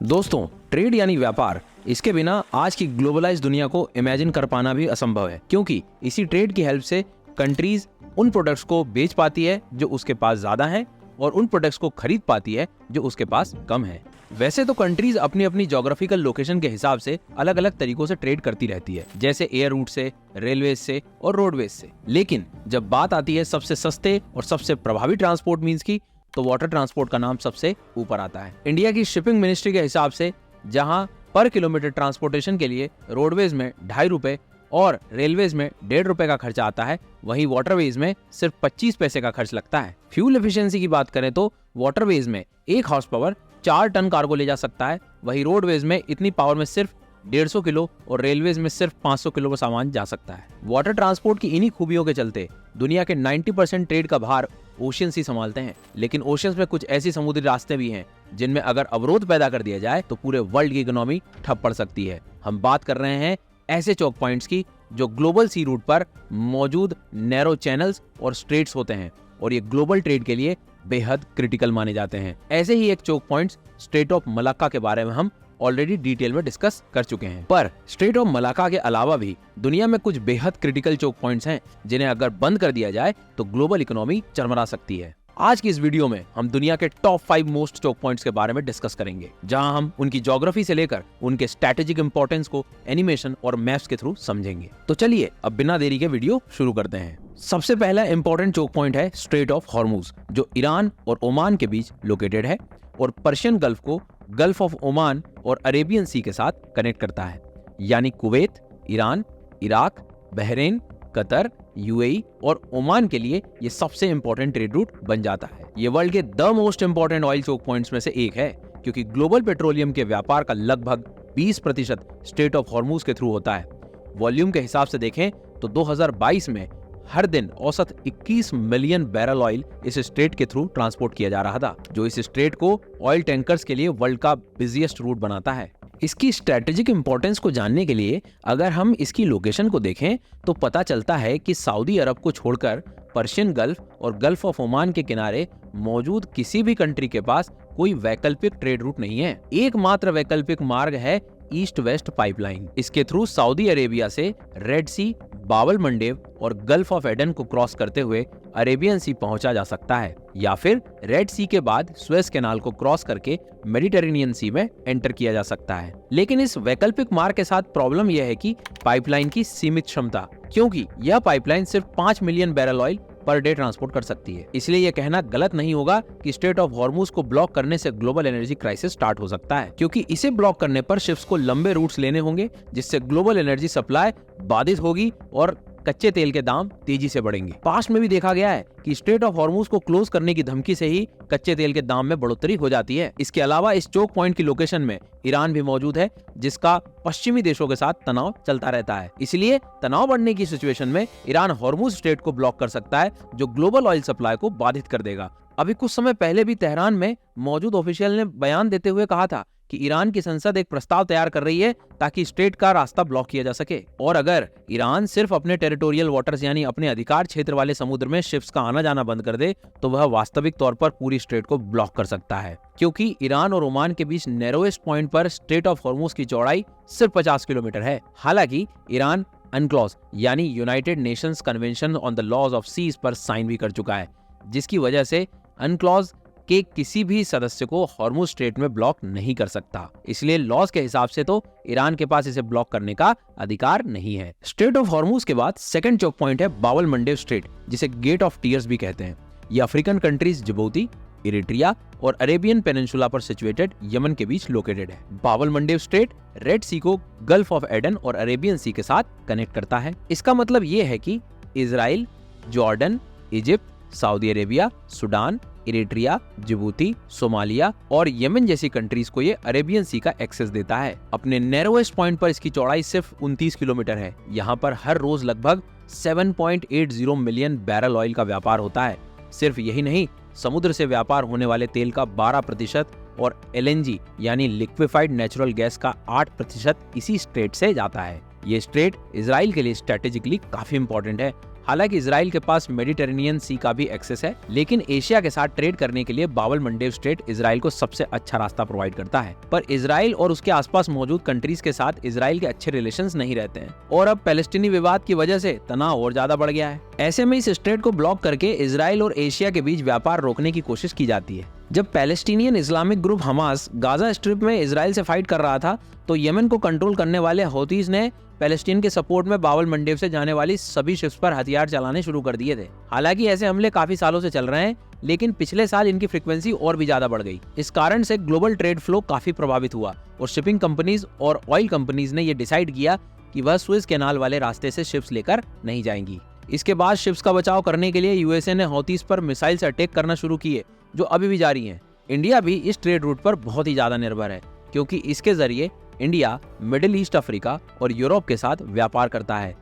दोस्तों, ट्रेड यानी व्यापार, इसके बिना आज की ग्लोबलाइज दुनिया को इमेजिन कर पाना भी असंभव है, क्योंकि इसी ट्रेड की हेल्प से कंट्रीज उन प्रोडक्ट्स को बेच पाती है जो उसके पास ज्यादा है और उन प्रोडक्ट्स को खरीद पाती है जो उसके पास कम है। वैसे तो कंट्रीज अपनी अपनी ज्योग्राफिकल लोकेशन के हिसाब से अलग अलग तरीकों से ट्रेड करती रहती है, जैसे एयर रूट से, रेलवेज से और रोडवेज से। लेकिन जब बात आती है सबसे सस्ते और सबसे प्रभावी ट्रांसपोर्ट मीन्स की, तो वाटर ट्रांसपोर्ट का नाम सबसे ऊपर आता है। इंडिया की शिपिंग मिनिस्ट्री के हिसाब से जहां पर किलोमीटर ट्रांसपोर्टेशन के लिए रोडवेज में 2.5 रुपए और रेलवेज में 1.5 रुपए का खर्चा आता है, वहीं वाटरवेज में सिर्फ 25 पैसे का खर्च लगता है। फ्यूल एफिशिएंसी की बात करें तो वाटरवेज में 1 हॉर्स पावर 4 टन कार्गो ले जा सकता है, वहीं रोडवेज में इतनी पावर में सिर्फ 150 किलो और रेलवेज में सिर्फ 500 किलो का सामान जा सकता है। वाटर ट्रांसपोर्ट की इन्हीं खूबियों के चलते दुनिया के 90% ट्रेड का भार ओशियंस ही संभालते हैं। लेकिन ओशियंस में कुछ ऐसी समुद्री रास्ते भी हैं जिनमें अगर अवरोध पैदा कर दिया जाए तो पूरे वर्ल्ड की इकोनॉमी ठप पड़ सकती है। हम बात कर रहे हैं ऐसे चोक पॉइंट्स की जो ग्लोबल सी रूट पर मौजूद नैरो चैनल्स और स्ट्रेट्स होते हैं और ये ग्लोबल ट्रेड के लिए बेहद क्रिटिकल माने जाते हैं। ऐसे ही एक choke point strait of Malacca के बारे में हम ऑलरेडी डिटेल में डिस्कस कर चुके हैं, पर स्ट्रेट ऑफ मलाक्का के अलावा भी दुनिया में कुछ बेहद क्रिटिकल चोक पॉइंट्स हैं जिन्हें अगर बंद कर दिया जाए तो ग्लोबल इकोनॉमी चरमरा सकती है। आज की इस वीडियो में हम दुनिया के टॉप 5 मोस्ट चोक पॉइंट्स के बारे में डिस्कस करेंगे, जहां हम उनकी ज्योग्राफी से लेकर उनके स्ट्रेटेजिक इंपॉर्टेंस को एनिमेशन और मैप्स के थ्रू समझेंगे। तो चलिए अब बिना देरी के वीडियो शुरू करते हैं। सबसे पहला इंपॉर्टेंट चोक पॉइंट है स्ट्रेट ऑफ हॉर्मुज, जो ईरान और ओमान के बीच लोकेटेड है और पर्शियन गल्फ को गल्फ ऑफ ओमान और अरेबियन सी के साथ कनेक्ट करता है। यानी Kuwait, Iran, Iraq, Bahrain, Qatar, UAE और ओमान के लिए ये सबसे इंपॉर्टेंट ट्रेड रूट बन जाता है। ये वर्ल्ड के the most important oil choke points में से एक है, क्योंकि ग्लोबल पेट्रोलियम के व्यापार का लगभग 20% स्ट्रेट ऑफ हॉर्मुज के थ्रू होता है। वॉल्यूम के हिसाब से देखें तो 2022 में हर दिन औसत 21 मिलियन बैरल ऑयल इस स्ट्रेट के थ्रू ट्रांसपोर्ट किया जा रहा था, जो इस स्ट्रेट को ऑयल टैंकर्स के लिए वर्ल्ड का बिजिएस्ट रूट बनाता है। इसकी स्ट्रेटेजिक इंपॉर्टेंस को जानने के लिए अगर हम इसकी लोकेशन को देखें तो पता चलता है कि सऊदी अरब को छोड़कर पर्शियन गल्फ और गल्फ ऑफ ओमान के किनारे मौजूद किसी भी कंट्री के पास कोई वैकल्पिक ट्रेड रूट नहीं है। एकमात्र वैकल्पिक मार्ग है ईस्ट वेस्ट पाइपलाइन। इसके थ्रू सऊदी अरेबिया से रेड सी, बाबल मंडेब और गल्फ ऑफ एडन को क्रॉस करते हुए अरेबियन सी पहुंचा जा सकता है, या फिर रेड सी के बाद सुएज कैनाल को क्रॉस करके मेडिटेरेनियन सी में एंटर किया जा सकता है। लेकिन इस वैकल्पिक मार्ग के साथ प्रॉब्लम यह है कि पाइपलाइन की सीमित क्षमता, क्योंकि यह पाइपलाइन सिर्फ 5 million barrel oil per day transport कर सकती है। इसलिए यह कहना गलत नहीं होगा कि स्ट्रेट ऑफ हॉर्मुज को ब्लॉक करने से ग्लोबल एनर्जी क्राइसिस स्टार्ट हो सकता है, क्योंकि इसे ब्लॉक करने पर शिप्स को लंबे रूट्स लेने होंगे, जिससे ग्लोबल एनर्जी सप्लाई बाधित होगी और कच्चे तेल के दाम तेजी से बढ़ेंगे। पास्ट में भी देखा गया है कि स्ट्रेट ऑफ हॉर्मुज को क्लोज करने की धमकी से ही कच्चे तेल के दाम में बढ़ोतरी हो जाती है। इसके अलावा इस चोक पॉइंट की लोकेशन में ईरान भी मौजूद है, जिसका पश्चिमी देशों के साथ तनाव चलता रहता है। इसलिए तनाव बढ़ने की सिचुएशन में ईरान हॉर्मुज स्ट्रेट को ब्लॉक कर सकता है, जो ग्लोबल ऑयल सप्लाई को बाधित कर देगा। अभी कुछ समय पहले भी तेहरान में मौजूद ऑफिशियल ने बयान देते हुए कहा था कि ईरान की संसद एक प्रस्ताव तैयार कर रही है ताकि स्ट्रेट का रास्ता ब्लॉक किया जा सके, और अगर ईरान सिर्फ अपने टेरिटोरियल वाटर्स यानी अपने अधिकार क्षेत्र वाले समुद्र में शिप्स का आना जाना बंद कर दे तो वह वास्तविक तौर पर पूरी स्ट्रेट को ब्लॉक कर सकता है, क्योंकि ईरान और ओमान के बीच नैरोएस्ट पॉइंट पर स्ट्रेट ऑफ हॉर्मुज की चौड़ाई सिर्फ 50 किलोमीटर है। हालांकि ईरान अनक्लॉज यानी United Nations Convention on the laws of seas पर साइन भी कर चुका है, जिसकी वजह से अनक्लॉज के किसी भी सदस्य को हॉर्मुज स्ट्रेट में ब्लॉक नहीं कर सकता। इसलिए लॉज के हिसाब से तो ईरान के पास इसे ब्लॉक करने का अधिकार नहीं है। स्ट्रेट ऑफ हॉर्मुज के बाद सेकंड चोक पॉइंट है बाबल मंडेब स्ट्रेट, जिसे गेट ऑफ टीयर्स भी कहते हैं। ये अफ्रीकन कंट्रीज जिबूती, इरिट्रिया और अरेबियन पेनिनसुला पर सिचुएटेड यमन के बीच लोकेटेड है। बाबल मंडेब स्ट्रेट रेड सी को गल्फ ऑफ एडन और अरेबियन सी के साथ कनेक्ट करता है। इसका मतलब ये है कि Israel, Jordan, Egypt, Saudi Arabia, Sudan, Eritrea, Djibouti, Somalia और यमन जैसी कंट्रीज को ये अरेबियन सी का एक्सेस देता है। अपने नैरोएस्ट पॉइंट पर इसकी चौड़ाई सिर्फ 29 किलोमीटर है। यहाँ पर हर रोज लगभग 7.80 मिलियन बैरल ऑयल का व्यापार होता है। सिर्फ यही नहीं, समुद्र से व्यापार होने वाले तेल का 12% और एलएनजी यानी लिक्विफाइड नेचुरल गैस का 8% इसी स्ट्रेट से जाता है। ये स्ट्रेट इजराइल के लिए स्ट्रेटेजिकली काफी इंपॉर्टेंट है। हालांकि इजराइल के पास मेडिटेरेनियन सी का भी एक्सेस है, लेकिन एशिया के साथ ट्रेड करने के लिए बाब अल मंडेब स्ट्रेट इजराइल को सबसे अच्छा रास्ता प्रोवाइड करता है। पर इजराइल और उसके आसपास मौजूद कंट्रीज के साथ इजराइल के अच्छे रिलेशंस नहीं रहते हैं और अब पैलेस्टीनी विवाद की वजह से तनाव और ज्यादा बढ़ गया है। ऐसे में इस स्ट्रेट को ब्लॉक करके इजराइल और एशिया के बीच व्यापार रोकने की कोशिश की जाती है। जब Palestinian Islamic group Hamas Gaza strip में इजराइल से फाइट कर रहा था, तो यमन को कंट्रोल करने वाले हौतीज ने पैलेस्टीन के सपोर्ट में बाब अल मंडेब से जाने वाली सभी शिप्स पर हथियार चलाने शुरू कर दिए थे। हालांकि ऐसे हमले काफी सालों से चल रहे हैं, लेकिन पिछले साल इनकी फ्रीक्वेंसी और भी ज्यादा बढ़ गई। इस कारण से ग्लोबल ट्रेड फ्लो काफी प्रभावित हुआ और शिपिंग कंपनीज और ऑयल कंपनीज ने ये डिसाइड किया कि वह सुएज कैनाल वाले रास्ते से शिप्स लेकर नहीं जाएंगी। इसके बाद शिप्स का बचाव करने के लिए यूएसए ने हौतीज पर मिसाइल से अटैक करना शुरू किए, जो अभी भी जारी हैं। इंडिया भी इस ट्रेड रूट पर बहुत ही ज्यादा निर्भर है, क्योंकि इसके जरिए इंडिया मिडिल ईस्ट, अफ्रीका और यूरोप के साथ व्यापार करता है।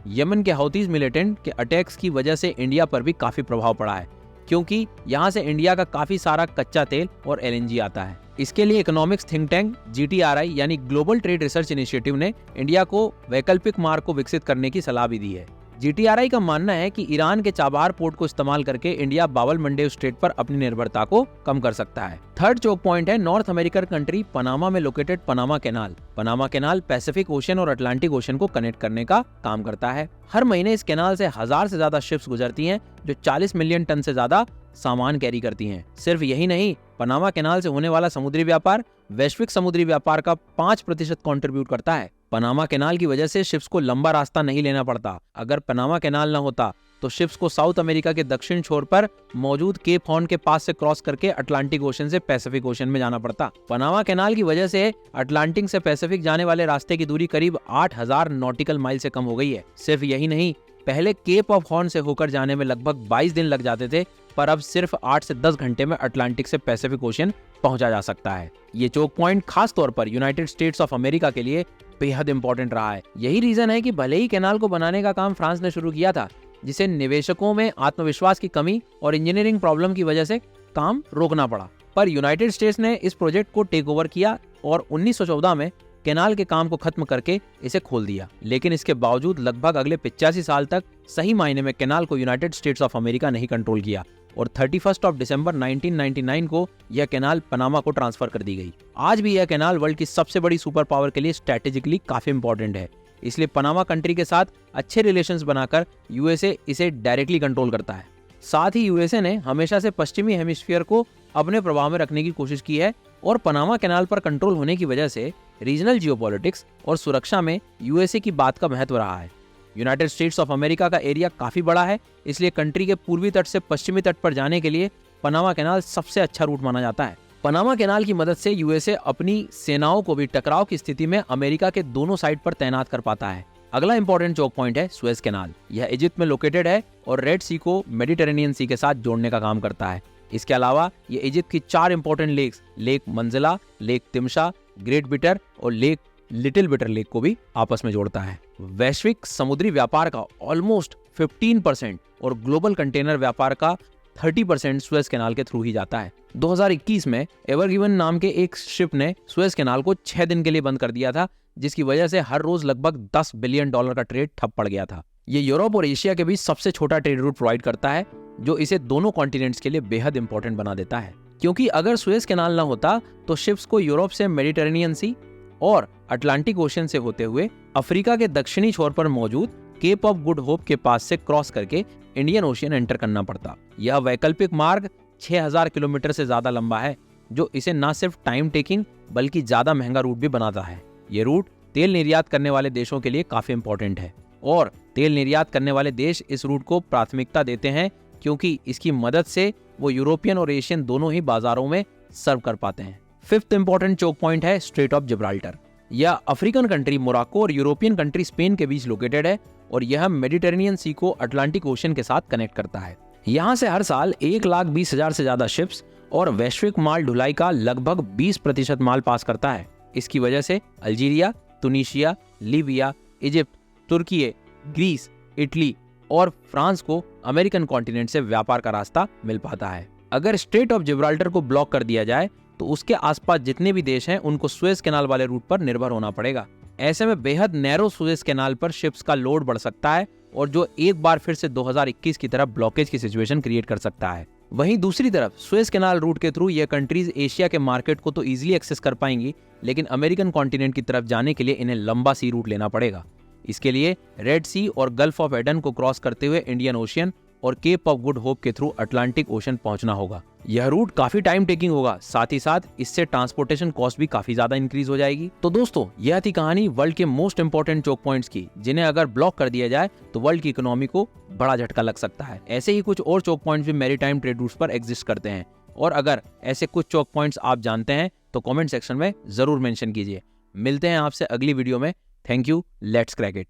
यमन के हौतीज मिलिटेंट के अटैक्स की वजह से इंडिया पर भी काफी प्रभाव पड़ा है, क्योंकि यहाँ से इंडिया का काफी सारा कच्चा तेल और एलएनजी आता है। इसके लिए इकोनॉमिक्स थिंक टैंक GTRI यानी ग्लोबल ट्रेड रिसर्च इनिशिएटिव ने इंडिया को वैकल्पिक मार्ग को विकसित करने की सलाह भी दी है। GTRI का मानना है कि ईरान के चाबहार पोर्ट को इस्तेमाल करके इंडिया बाब अल मंडेब स्ट्रेट पर अपनी निर्भरता को कम कर सकता है। थर्ड चोक पॉइंट है नॉर्थ अमेरिकन कंट्री पनामा में located Panama canal. Panama canal Pacific ocean और अटलांटिक ओशन को कनेक्ट करने का काम करता है। हर महीने इस कैनाल से 1000 से ज्यादा शिप्स गुजरती हैं, जो 40 मिलियन टन से ज्यादा सामान कैरी करती हैं। सिर्फ यही नहीं, पनामा कैनाल से होने वाला समुद्री व्यापार वैश्विक समुद्री व्यापार का 5% कंट्रीब्यूट करता है। पनामा कैनाल की वजह से शिप्स को लंबा रास्ता नहीं लेना पड़ता। अगर पनामा कैनाल न होता तो शिप्स को साउथ अमेरिका के दक्षिण छोर पर मौजूद केप हॉर्न के पास से क्रॉस करके अटलांटिक ओशन से पैसिफिक ओशन में जाना पड़ता। पनामा कैनाल की वजह से अटलांटिक से पैसिफिक जाने वाले रास्ते की दूरी करीब 8000 नॉटिकल माइल से कम हो गई है। सिर्फ यही नहीं, पहले केप ऑफ हॉर्न से होकर जाने में लगभग 22 दिन लग जाते थे, पर अब सिर्फ 8 से 10 घंटे में अटलांटिक से पैसिफिक ओशन पहुंचा जा सकता है। ये चोक पॉइंट खास तौर पर यूनाइटेड स्टेट्स ऑफ अमेरिका के लिए बेहद इंपॉर्टेंट रहा है। यही रीजन है कि भले ही कैनाल को बनाने का काम फ्रांस ने शुरू किया था, जिसे निवेशकों में आत्मविश्वास की कमी और इंजीनियरिंग प्रॉब्लम की वजह से काम रोकना पड़ा, पर यूनाइटेड स्टेट्स ने इस प्रोजेक्ट को टेक ओवर किया और 1914 में कैनाल के काम को खत्म करके इसे खोल दिया। लेकिन इसके बावजूद लगभग अगले 85 साल तक सही मायने में कैनाल को यूनाइटेड स्टेट्स ऑफ अमेरिका नहीं कंट्रोल किया और 31 दिसंबर 1999 को यह कैनाल पनामा को ट्रांसफर कर दी गई। आज भी यह कैनाल वर्ल्ड की सबसे बड़ी सुपर पावर के लिए स्ट्रेटेजिकली काफी इंपॉर्टेंट है, इसलिए पनामा कंट्री के साथ अच्छे रिलेशंस बनाकर यूएसए इसे डायरेक्टली कंट्रोल करता है। साथ ही यूएसए ने हमेशा से पश्चिमी हेमिस्फीयर को अपने प्रभाव में रखने की कोशिश की है और पनामा कैनाल पर कंट्रोल होने की वजह से रीजनल जियोपॉलिटिक्स और सुरक्षा में यूएसए की बात का महत्व रहा है। यूनाइटेड स्टेट्स ऑफ अमेरिका का एरिया काफी बड़ा है, इसलिए कंट्री के पूर्वी तट से पश्चिमी तट पर जाने के लिए पनामा कैनाल सबसे अच्छा रूट माना जाता है। पनामा कैनाल की मदद से यूएसए अपनी सेनाओं को भी टकराव की स्थिति में अमेरिका के दोनों साइड पर तैनात कर पाता है। अगला इंपॉर्टेंट चोक पॉइंट है सुएज कैनाल। यह इजिप्ट में लोकेटेड है और रेड सी को मेडिटेरेनियन सी के साथ जोड़ने का काम करता है। इसके अलावा ये इजिप्ट की 4 इंपॉर्टेंट लेक्स, लेक मंजिला, लेक तिमशा, ग्रेट बिटर और लेक लिटिल बिटर लेक को भी आपस में जोड़ता है। वैश्विक समुद्री व्यापार का ऑलमोस्ट 15% और ग्लोबल कंटेनर व्यापार का 30% सुएज कैनाल के थ्रू ही जाता है। 2021 में एवर गिवन नाम के एक शिप ने सुएज कैनाल को 6 दिन के लिए बंद कर दिया था, जिसकी वजह से हर रोज लगभग $10 बिलियन का ट्रेड ठप पड़ गया था। ये यूरोप और एशिया के बीच सबसे छोटा ट्रेड रूट प्रोवाइड करता है, जो इसे दोनों कॉन्टिनेंट्स के लिए बेहद इंपॉर्टेंट बना देता है, क्योंकि अगर सुएज कैनाल न होता तो शिप्स को यूरोप से मेडिटेरेनियन सी और अटलांटिक ओशन से होते हुए अफ्रीका के दक्षिणी छोर पर मौजूद केप ऑफ गुड होप के पास से क्रॉस करके इंडियन ओशियन एंटर करना पड़ता। यह वैकल्पिक मार्ग 6000 किलोमीटर से ज्यादा लंबा है, जो इसे न सिर्फ टाइम टेकिंग बल्कि ज्यादा महंगा रूट भी बनाता है। ये रूट तेल निर्यात करने वाले देशों के लिए काफी इंपॉर्टेंट है और तेल निर्यात करने वाले देश इस रूट को प्राथमिकता देते हैं, क्योंकि इसकी मदद से वो यूरोपियन और एशियन दोनों ही बाजारों में सर्व कर पाते हैं। फिफ्थ इंपॉर्टेंट चोक पॉइंट है स्ट्रेट ऑफ जिब्राल्टर। यह अफ्रीकन कंट्री मोरक्को और यूरोपियन कंट्री स्पेन के बीच लोकेटेड है और यह मेडिटेरेनियन सी को अटलांटिक ओशन के साथ कनेक्ट करता है। यहाँ से हर साल 1,20,000 से ज्यादा शिप्स और वैश्विक माल ढुलाई का लगभग 20% माल पास करता है। इसकी वजह से अल्जीरिया, तुनीशिया, लीबिया, इजिप्ट, तुर्की, ग्रीस, इटली और फ्रांस को अमेरिकन कॉन्टिनेंट से व्यापार का रास्ता मिल पाता है। अगर स्ट्रेट ऑफ जिब्राल्टर को ब्लॉक कर दिया जाए तो उसके आसपास जितने भी देश हैं उनको सुएज कैनाल वाले रूट पर निर्भर होना पड़ेगा। ऐसे में बेहद नैरो सुएज कैनाल पर शिप्स का लोड बढ़ सकता है और जो एक बार फिर से 2021 की तरह ब्लॉकेज की सिचुएशन क्रिएट कर सकता है। वहीं दूसरी तरफ सुएज कैनाल रूट के थ्रू ये कंट्रीज एशिया के मार्केट को तो इजीली एक्सेस कर पाएंगी, लेकिन अमेरिकन कॉन्टिनेंट की तरफ जाने के लिए इन्हें लंबा सी रूट लेना पड़ेगा। इसके लिए रेड सी और गल्फ ऑफ एडन को क्रॉस करते हुए इंडियन ओशियन और केप ऑफ गुड होप के थ्रू अटलांटिक ओशन पहुंचना होगा। यह रूट काफी टाइम टेकिंग होगा, साथ ही साथ इससे ट्रांसपोर्टेशन कॉस्ट भी काफी ज्यादा इंक्रीज हो जाएगी। तो दोस्तों, यह थी कहानी वर्ल्ड के मोस्ट इंपोर्टेंट चोक पॉइंट्स की, जिन्हें अगर ब्लॉक कर दिया जाए तो वर्ल्ड की इकोनॉमी को बड़ा झटका लग सकता है। ऐसे ही कुछ और चोक पॉइंट्स भी मैरीटाइम ट्रेड रूट्स पर एग्जिस्ट करते हैं, और अगर ऐसे कुछ चोक पॉइंट्स आप जानते हैं तो कमेंट सेक्शन में जरूर मेंशन कीजिए। मिलते हैं आपसे अगली वीडियो में। Thank you, let's crack it.